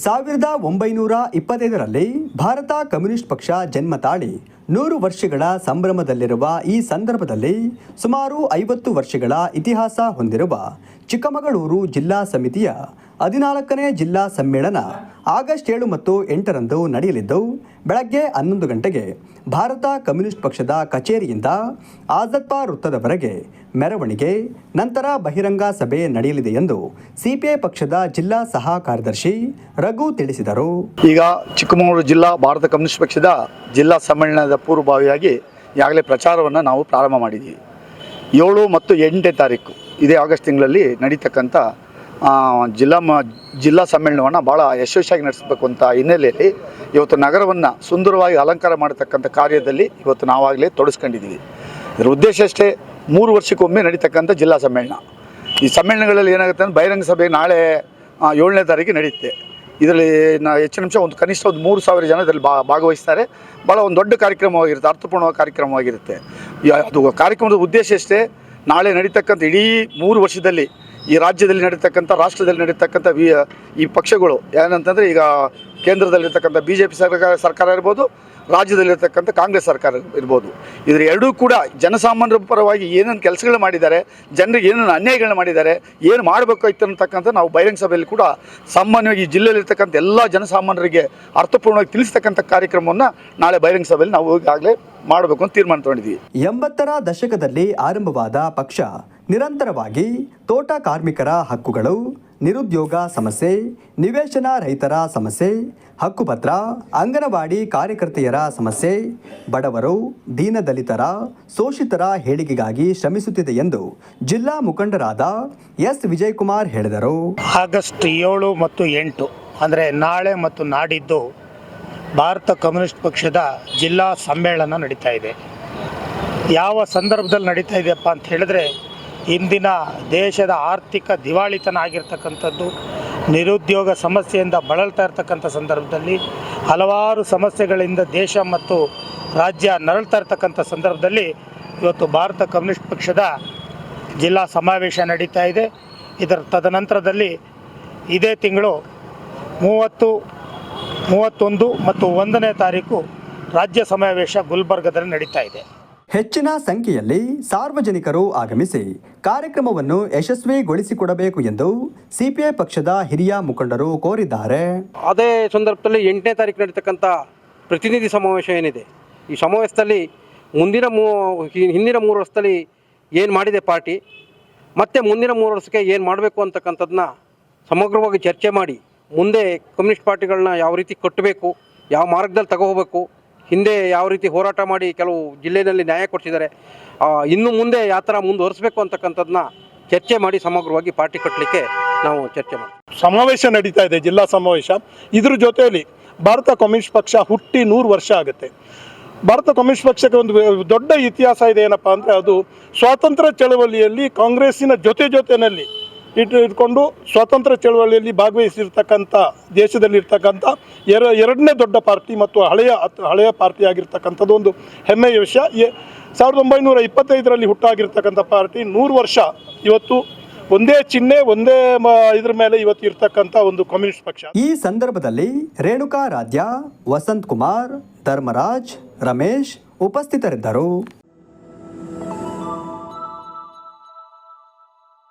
1925ರಲ್ಲಿ Bharat communist ಪಕ್ಷ ಜನ್ಮ ತಾಳಿ 100 ವರ್ಷಗಳ ಸಂಭ್ರಮದಲ್ಲಿರುವ ಈ ಸಂದರ್ಭದಲ್ಲಿ ಸುಮಾರು 50 ವರ್ಷಗಳ ಇತಿಹಾಸ ಹೊಂದಿರುವ ಚಿಕ್ಕಮಗಳೂರು ಜಿಲ್ಲಾ ಸಮಿತಿಯ 14ನೇ ಜಿಲ್ಲಾ ಸಮ್ಮೇಳನ ಆಗಸ್ಟ್ 7 ಮತ್ತು 8ರಂದು ನಡೆಯಲಿದ್ದು ಬೆಳಗ್ಗೆ 11 ಗಂಟೆಗೆ ಭಾರತ ಕಮ್ಯುನಿಸ್ಟ್ ಪಕ್ಷದ ಕಚೇರಿಯಿಂದ ಆಜಾದ್ ವೃತ್ತದವರೆಗೆ ಮೆರವಣಿಗೆ ನಂತರ ಬಹಿರಂಗ ಸಭೆ ನಡೆಯಲಿದೆ ಎಂದು ಸಿಪಿಐ ಪಕ್ಷದ ಜಿಲ್ಲಾ ಸಹ ಕಾರ್ಯದರ್ಶಿ ರಘು ತಿಳಿಸಿದರು. ಈಗ ಚಿಕ್ಕಮಗಳೂರು ಜಿಲ್ಲಾ ಭಾರತ ಕಮ್ಯುನಿಸ್ಟ್ ಪಕ್ಷದ ಜಿಲ್ಲಾ ಸಮ್ಮೇಳನದ ಪೂರ್ವಭಾವಿಯಾಗಿ ಈಗಾಗಲೇ ಪ್ರಚಾರವನ್ನು ನಾವು ಪ್ರಾರಂಭ ಮಾಡಿದ್ದೀವಿ. 7 ಮತ್ತು 8ನೇ ತಾರೀಕು ಇದೇ ಆಗಸ್ಟ್ ತಿಂಗಳಲ್ಲಿ ನಡೀತಕ್ಕಂಥ ಜಿಲ್ಲಾ ಸಮ್ಮೇಳನವನ್ನು ಭಾಳ ಯಶಸ್ವಿಯಾಗಿ ನಡೆಸಬೇಕು ಅಂತ ಹಿನ್ನೆಲೆಯಲ್ಲಿ ಇವತ್ತು ನಗರವನ್ನು ಸುಂದರವಾಗಿ ಅಲಂಕಾರ ಮಾಡತಕ್ಕಂಥ ಕಾರ್ಯದಲ್ಲಿ ಇವತ್ತು ನಾವಾಗಲೇ ತೊಡಗಿಸ್ಕೊಂಡಿದ್ದೀವಿ. ಇದರ ಉದ್ದೇಶ ಅಷ್ಟೇ, 3 ವರ್ಷಕ್ಕೊಮ್ಮೆ ನಡೀತಕ್ಕಂಥ ಜಿಲ್ಲಾ ಸಮ್ಮೇಳನ. ಈ ಸಮ್ಮೇಳನಗಳಲ್ಲಿ ಏನಾಗುತ್ತೆ ಅಂದರೆ ಬಹಿರಂಗ ಸಭೆ ನಾಳೆ 7ನೇ ತಾರೀಕು ನಡೆಯುತ್ತೆ. ಇದರಲ್ಲಿ ಹೆಚ್ಚಿನ ಅಂಶ ಕನಿಷ್ಠ 3,000 ಜನ ಇದರಲ್ಲಿ ಭಾಗವಹಿಸ್ತಾರೆ. ಭಾಳ ಒಂದು ದೊಡ್ಡ ಕಾರ್ಯಕ್ರಮವಾಗಿರುತ್ತೆ, ಅರ್ಥಪೂರ್ಣವಾದ ಕಾರ್ಯಕ್ರಮವಾಗಿರುತ್ತೆ. ಅದು ಕಾರ್ಯಕ್ರಮದ ಉದ್ದೇಶ ಅಷ್ಟೇ, ನಾಳೆ ನಡೀತಕ್ಕಂಥ ಇಡೀ 3 ವರ್ಷದಲ್ಲಿ ಈ ರಾಜ್ಯದಲ್ಲಿ ನಡೀತಕ್ಕಂಥ, ರಾಷ್ಟ್ರದಲ್ಲಿ ನಡೀತಕ್ಕಂಥ ಈ ಪಕ್ಷಗಳು ಏನಂತಂದರೆ, ಈಗ ಕೇಂದ್ರದಲ್ಲಿರ್ತಕ್ಕಂಥ BJP ಸರ್ಕಾರ ಇರ್ಬೋದು, ರಾಜ್ಯದಲ್ಲಿರ್ತಕ್ಕಂಥ ಕಾಂಗ್ರೆಸ್ ಸರ್ಕಾರ ಇರ್ಬೋದು, ಇದರ ಎರಡೂ ಕೂಡ ಜನಸಾಮಾನ್ಯರ ಪರವಾಗಿ ಏನೇನು ಕೆಲಸಗಳು ಮಾಡಿದ್ದಾರೆ, ಜನರಿಗೆ ಏನೇನು ಅನ್ಯಾಯಗಳನ್ನ ಮಾಡಿದ್ದಾರೆ, ಏನು ಮಾಡಬೇಕಾಯ್ತು ಅಂತಕ್ಕಂಥ ನಾವು ಬಹಿರಂಗ ಸಭೆಯಲ್ಲಿ ಕೂಡ ಸಾಮಾನ್ಯವಾಗಿ ಈ ಜಿಲ್ಲೆಯಲ್ಲಿರ್ತಕ್ಕಂಥ ಎಲ್ಲ ಜನಸಾಮಾನ್ಯರಿಗೆ ಅರ್ಥಪೂರ್ಣವಾಗಿ ತಿಳಿಸ್ತಕ್ಕಂಥ ಕಾರ್ಯಕ್ರಮವನ್ನು ನಾಳೆ ಬಹಿರಂಗ ಸಭೆಯಲ್ಲಿ ನಾವು ಈಗಾಗಲೇ ಮಾಡಬೇಕು ಅಂತ ತೀರ್ಮಾನ ತಗೊಂಡಿದ್ದೀವಿ. 80ರ ದಶಕದಲ್ಲಿ ಆರಂಭವಾದ ಪಕ್ಷ ನಿರಂತರವಾಗಿ ತೋಟ ಕಾರ್ಮಿಕರ ಹಕ್ಕುಗಳು, ನಿರುದ್ಯೋಗ ಸಮಸ್ಯೆ, ನಿವೇಶನ ರಹಿತರ ಸಮಸ್ಯೆ, ಹಕ್ಕುಪತ್ರ, ಅಂಗನವಾಡಿ ಕಾರ್ಯಕರ್ತೆಯರ ಸಮಸ್ಯೆ, ಬಡವರು, ದೀನದಲಿತರ, ಶೋಷಿತರ ಏಳಿಗೆಗಾಗಿ ಶ್ರಮಿಸುತ್ತಿದೆ ಎಂದು ಜಿಲ್ಲಾ ಮುಖಂಡರಾದ ಎಸ್ ವಿಜಯಕುಮಾರ್ ಹೇಳಿದರು. ಆಗಸ್ಟ್ 7 ಮತ್ತು 8 ಅಂದರೆ ನಾಳೆ ಮತ್ತು ನಾಡಿದ್ದು ಭಾರತ ಕಮ್ಯುನಿಸ್ಟ್ ಪಕ್ಷದ ಜಿಲ್ಲಾ ಸಮ್ಮೇಳನ ನಡೀತಾ ಇದೆ. ಯಾವ ಸಂದರ್ಭದಲ್ಲಿ ನಡೀತಾ ಇದೆಯಪ್ಪ ಅಂತ ಹೇಳಿದ್ರೆ, ಇಂದಿನ ದೇಶದ ಆರ್ಥಿಕ ದಿವಾಳಿತನ ಆಗಿರ್ತಕ್ಕಂಥದ್ದು, ನಿರುದ್ಯೋಗ ಸಮಸ್ಯೆಯಿಂದ ಬಳಲ್ತಾ ಇರ್ತಕ್ಕಂಥ ಸಂದರ್ಭದಲ್ಲಿ, ಹಲವಾರು ಸಮಸ್ಯೆಗಳಿಂದ ದೇಶ ಮತ್ತು ರಾಜ್ಯ ನರಳ್ತಾ ಇರ್ತಕ್ಕಂಥ ಸಂದರ್ಭದಲ್ಲಿ ಇವತ್ತು ಭಾರತ ಕಮ್ಯುನಿಸ್ಟ್ ಪಕ್ಷದ ಜಿಲ್ಲಾ ಸಮಾವೇಶ ನಡೀತಾ ಇದೆ. ಇದರ ತದನಂತರದಲ್ಲಿ ಇದೇ ತಿಂಗಳು 30, 31 ಮತ್ತು 1ನೇ ತಾರೀಕು ರಾಜ್ಯ ಸಮಾವೇಶ ಗುಲ್ಬರ್ಗದಲ್ಲಿ ನಡೀತಾ ಇದೆ. ಹೆಚ್ಚಿನ ಸಂಖ್ಯೆಯಲ್ಲಿ ಸಾರ್ವಜನಿಕರು ಆಗಮಿಸಿ ಕಾರ್ಯಕ್ರಮವನ್ನು ಯಶಸ್ವಿಗೊಳಿಸಿಕೊಡಬೇಕು ಎಂದು ಸಿಪಿಐ ಪಕ್ಷದ ಹಿರಿಯ ಮುಖಂಡರು ಕೋರಿದ್ದಾರೆ. ಅದೇ ಸಂದರ್ಭದಲ್ಲಿ 8ನೇ ತಾರೀಕು ನಡೀತಕ್ಕಂಥ ಪ್ರತಿನಿಧಿ ಸಮಾವೇಶ ಏನಿದೆ, ಈ ಸಮಾವೇಶದಲ್ಲಿ ಹಿಂದಿನ 3 ವರ್ಷದಲ್ಲಿ ಏನು ಮಾಡಿದೆ ಪಾರ್ಟಿ, ಮತ್ತು ಮುಂದಿನ 3 ವರ್ಷಕ್ಕೆ ಏನು ಮಾಡಬೇಕು ಅಂತಕ್ಕಂಥದ್ದನ್ನ ಸಮಗ್ರವಾಗಿ ಚರ್ಚೆ ಮಾಡಿ, ಮುಂದೆ ಕಮ್ಯುನಿಸ್ಟ್ ಪಾರ್ಟಿಗಳನ್ನ ಯಾವ ರೀತಿ ಕಟ್ಟಬೇಕು, ಯಾವ ಮಾರ್ಗದಲ್ಲಿ ತಗೋಬೇಕು, ಹಿಂದೆ ಯಾವ ರೀತಿ ಹೋರಾಟ ಮಾಡಿ ಕೆಲವು ಜಿಲ್ಲೆಯಲ್ಲಿ ನ್ಯಾಯ ಕೊಡಿಸಿದ್ದಾರೆ, ಇನ್ನು ಮುಂದೆ ಯಾವ ಥರ ಮುಂದುವರಿಸಬೇಕು ಅಂತಕ್ಕಂಥದ್ದನ್ನ ಚರ್ಚೆ ಮಾಡಿ ಸಮಗ್ರವಾಗಿ ಪಾರ್ಟಿ ಕಟ್ಟಲಿಕ್ಕೆ ನಾವು ಚರ್ಚೆ ಮಾಡಿ ಸಮಾವೇಶ ನಡೀತಾ ಇದೆ, ಜಿಲ್ಲಾ ಸಮಾವೇಶ. ಇದ್ರ ಜೊತೆಯಲ್ಲಿ ಭಾರತ ಕಮ್ಯುನಿಸ್ಟ್ ಪಕ್ಷ ಹುಟ್ಟಿ 100 ವರ್ಷ ಆಗುತ್ತೆ. ಭಾರತ ಕಮ್ಯುನಿಸ್ಟ್ ಪಕ್ಷಕ್ಕೆ ಒಂದು ದೊಡ್ಡ ಇತಿಹಾಸ ಇದೆ. ಏನಪ್ಪ ಅಂದರೆ, ಅದು ಸ್ವಾತಂತ್ರ್ಯ ಚಳವಳಿಯಲ್ಲಿ ಕಾಂಗ್ರೆಸ್ಸಿನ ಜೊತೆಯಲ್ಲಿ ಇಟ್ಕೊಂಡು ಸ್ವಾತಂತ್ರ್ಯ ಚಳವಳಿಯಲ್ಲಿ ಭಾಗವಹಿಸಿರ್ತಕ್ಕಂಥ ದೇಶದಲ್ಲಿರ್ತಕ್ಕಂಥ 2ನೇ ದೊಡ್ಡ ಪಾರ್ಟಿ ಮತ್ತು ಹಳೆಯ ಪಾರ್ಟಿ ಆಗಿರ್ತಕ್ಕಂಥದ್ದು ಒಂದು ಹೆಮ್ಮೆಯ ವಿಷಯ. 1925ರಲ್ಲಿ ಹುಟ್ಟಾಗಿರ್ತಕ್ಕಂಥ ಪಾರ್ಟಿ 100 ವರ್ಷ ಇವತ್ತು ಒಂದೇ ಚಿಹ್ನೆ, ಒಂದೇ ಇದ್ರ ಮೇಲೆ ಇವತ್ತು ಇರ್ತಕ್ಕಂಥ ಒಂದು ಕಮ್ಯುನಿಸ್ಟ್ ಪಕ್ಷ. ಈ ಸಂದರ್ಭದಲ್ಲಿ ರೇಣುಕಾ ರಾಧ್ಯ, ವಸಂತ್ ಕುಮಾರ್, ಧರ್ಮರಾಜ್, ರಮೇಶ್ ಉಪಸ್ಥಿತರಿದ್ದರು.